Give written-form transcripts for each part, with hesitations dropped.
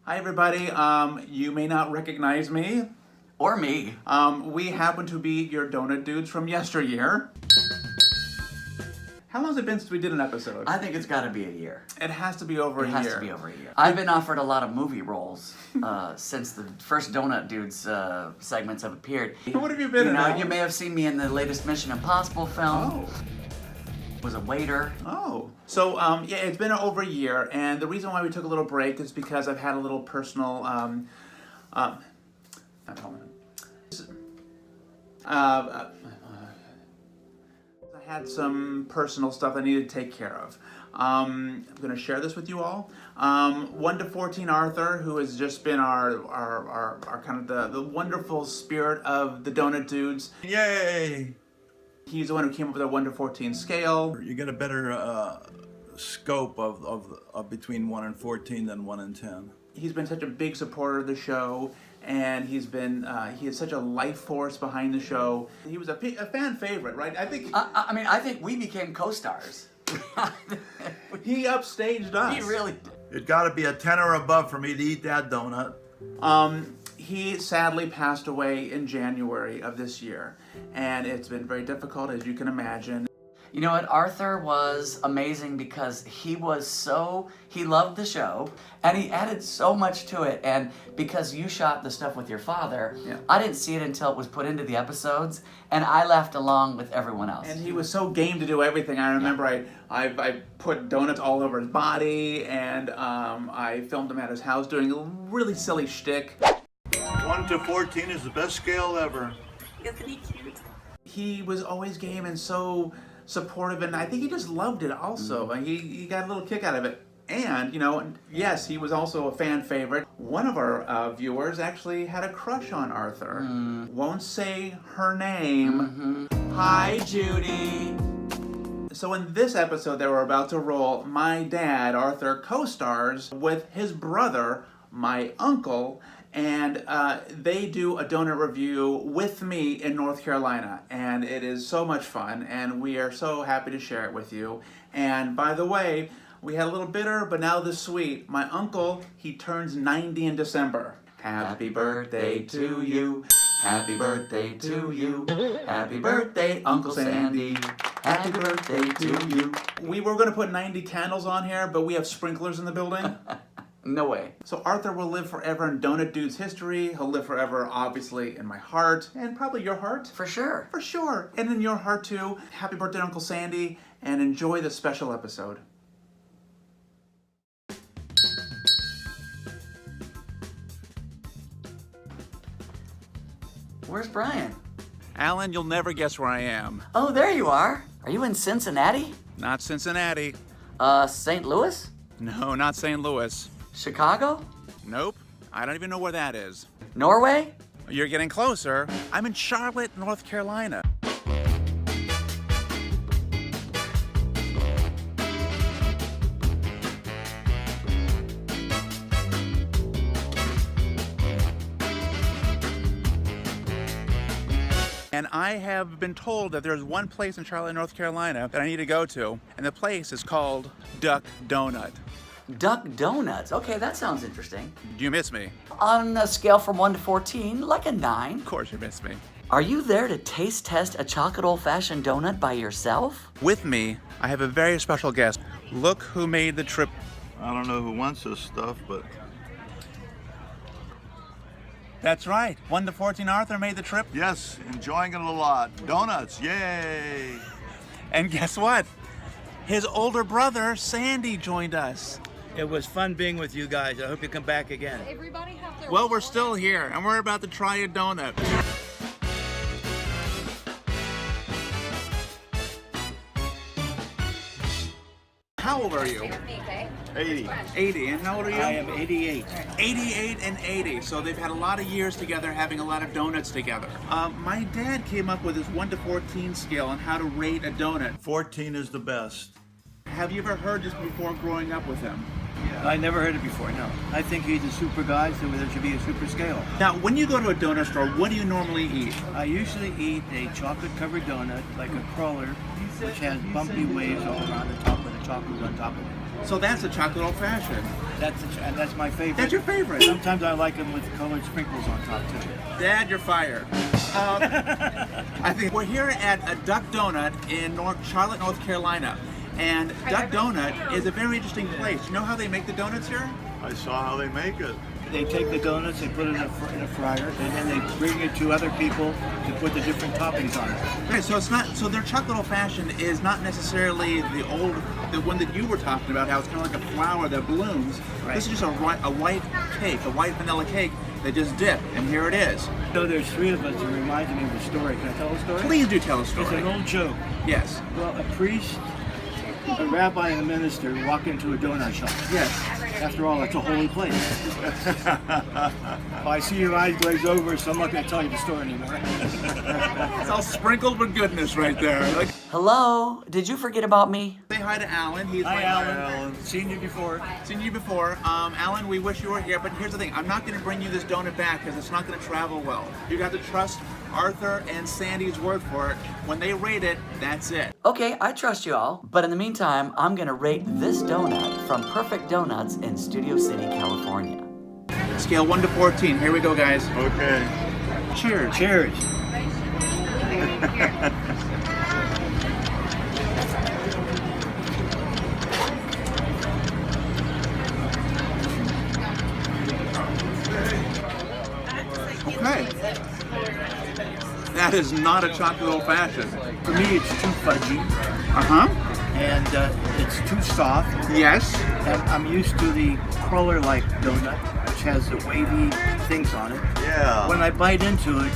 Hi everybody, you may not recognize me. Or me. We happen to be your donut dudes from yesteryear. How long has it been since we did an episode? I think it's got to be a year. It has to be over a year. It has to be over a year. I've been offered a lot of movie roles since the first Donut Dudes segments have appeared. What have you been in? You may have seen me in the latest Mission Impossible film. Oh. Was a waiter. Oh. So, yeah, it's been over a year, and the reason why we took a little break is because I've had a little personal, I had some personal stuff I needed to take care of. I'm going to share this with you all. 1 to 14 Arthur, who has just been our kind of the wonderful spirit of the Donut Dudes. Yay! He's the one who came up with a 1 to 14 scale. You get a better scope of between 1 and 14 than 1 and 10. He's been such a big supporter of the show, and he is such a life force behind the show. He was a fan favorite, right? I think. I think we became co-stars. He upstaged us. He really did. It got to be a 10 or above for me to eat that donut. He sadly passed away in January of this year, and it's been very difficult, as you can imagine. You know what? Arthur was amazing because he loved the show, and he added so much to it. And because you shot the stuff with your father, yeah. I didn't see it until it was put into the episodes, and I laughed along with everyone else. And he was so game to do everything. I remember I put donuts all over his body, and I filmed him at his house doing a really silly shtick. 1 to 14 is the best scale ever. Isn't he cute? He was always game and so supportive, and I think he just loved it also. Mm-hmm. He got a little kick out of it. And, yes, he was also a fan favorite. One of our viewers actually had a crush on Arthur. Won't say her name. Hi, Judy. So in this episode that we're about to roll, my dad, Arthur, co-stars with his brother, my uncle, and they do a donut review with me in North Carolina, and it is so much fun, and we are so happy to share it with you. And by the way, we had a little bitter, but now the sweet. My uncle, he turns 90 in December. Happy birthday to you. Happy birthday to you. Happy birthday, Uncle Sandy. Happy birthday to you. We were going to put 90 candles on here, but we have sprinklers in the building. No way. So Arthur will live forever in Donut Dude's history. He'll live forever, obviously, in my heart. And probably your heart. For sure. For sure. And in your heart, too. Happy birthday, Uncle Sandy. And enjoy this special episode. Where's Brian? Alan, you'll never guess where I am. Oh, there you are. Are you in Cincinnati? Not Cincinnati. St. Louis? No, not St. Louis. Chicago? Nope. I don't even know where that is. Norway? You're getting closer. I'm in Charlotte, North Carolina. And I have been told that there's one place in Charlotte, North Carolina that I need to go to, and the place is called Duck Donut. Duck Donuts. Okay, that sounds interesting. Do you miss me? On a scale from 1 to 14, like a 9. Of course you miss me. Are you there to taste test a chocolate old-fashioned donut by yourself? With me, I have a very special guest. Look who made the trip. I don't know who wants this stuff, but... That's right. 1 to 14 Arthur made the trip. Yes, enjoying it a lot. Donuts, yay! And guess what? His older brother, Sandy, joined us. It was fun being with you guys. I hope you come back again. Everybody have their Well, we're still here, and we're about to try a donut. How old are you? 80. 80. And how old are you? I am 88. 88 and 80. So they've had a lot of years together, having a lot of donuts together. My dad came up with his 1 to 14 scale on how to rate a donut. 14 is the best. Have you ever heard this before growing up with him? I never heard it before, no. I think he's a super guy, so there should be a super scale. Now, when you go to a donut store, what do you normally eat? I usually eat a chocolate-covered donut, like a cruller, which has bumpy waves all around the top with the chocolate on top of it. So that's a chocolate old-fashioned. That's my favorite. That's your favorite. Sometimes I like them with colored sprinkles on top too. Dad, you're fired. I think we're here at a Duck Donut in Charlotte, North Carolina. And Duck Donut is a very interesting place. You know how they make the donuts here? I saw how they make it. They take the donuts, they put it in a fryer, and then they bring it to other people to put the different toppings on it. Okay, so it's not. So their chocolate old fashioned is not necessarily the one that you were talking about. How it's kind of like a flower that blooms. Right. This is just a white cake, a white vanilla cake that just dip, and here it is. So there's three of us. It reminds me of a story. Can I tell a story? Please do tell a It's story. an old joke. Yes. Well, a priest, a rabbi, and a minister walk into a donut shop. Yes. After all, it's a holy place. I see your eyes glaze over, so I'm not going to tell you the story anymore. It's all sprinkled with goodness right there. Like, Hello? Did you forget about me? say hi to Alan. He's Hi, my Alan. Seen you before. Seen you before. Alan, we wish you were here, but here's the thing. I'm not going to bring you this donut back because it's not going to travel well. You'd have to trust Arthur and Sandy's word for it. When they rate it, that's it. Okay, I trust you all. But in the meantime, I'm gonna rate this donut from Perfect Donuts in Studio City, California. Scale 1 to 14. Here we go, guys. Okay. Cheers. Cheers. Okay. That is not a chocolate old fashioned. For me, it's too fudgy, Uh-huh. and it's too soft. Yes. And I'm used to the cruller-like donut, which has the wavy things on it. Yeah. When I bite into it,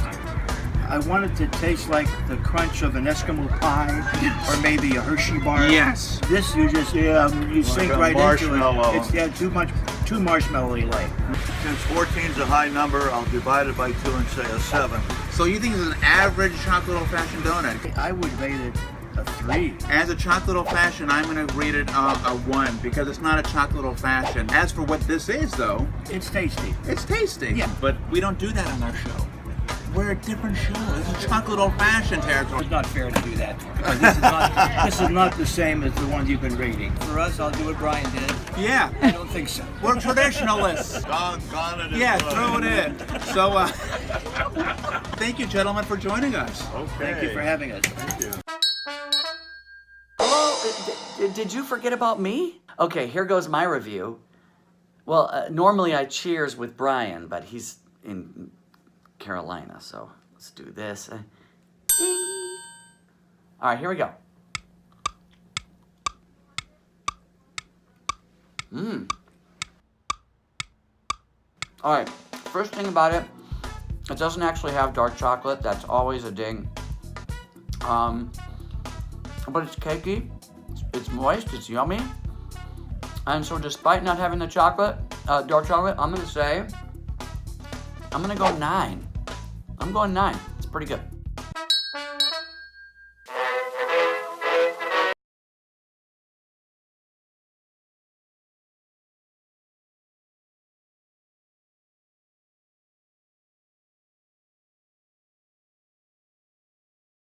I want it to taste like the crunch of an Eskimo pie, or maybe a Hershey bar. Yes. This you just you sink a right into marshmallow. it. It's too marshmallowy like. Since 14 is a high number, I'll divide it by 2 and say a 7. So you think it's an average chocolate old fashioned donut? I would rate it a 3. As a chocolate old fashioned, I'm going to rate it a 1 because it's not a chocolate old fashioned. As for what this is, though, It's tasty. it's tasty. Yeah. But we don't do that on our show. We're a different show. This is chocolate old fashioned territory. It's not fair to do that. Because this is not the same as the ones you've been rating. For us, I'll do what Brian did. Yeah. I don't think so. We're traditionalists. Doggone it. Yeah, throw it in. So, thank you, gentlemen, for joining us. Okay. Thank you for having us. Thank you. Hello? Did you forget about me? Okay, here goes my review. Well, normally I cheers with Brian, but he's in Carolina, so let's do this. Ding. All right, here we go. All right, first thing about it, it doesn't actually have dark chocolate. That's always a ding. But it's cakey, it's moist, it's yummy. And so despite not having the chocolate, dark chocolate, I'm gonna go 9. I'm going 9. It's pretty good.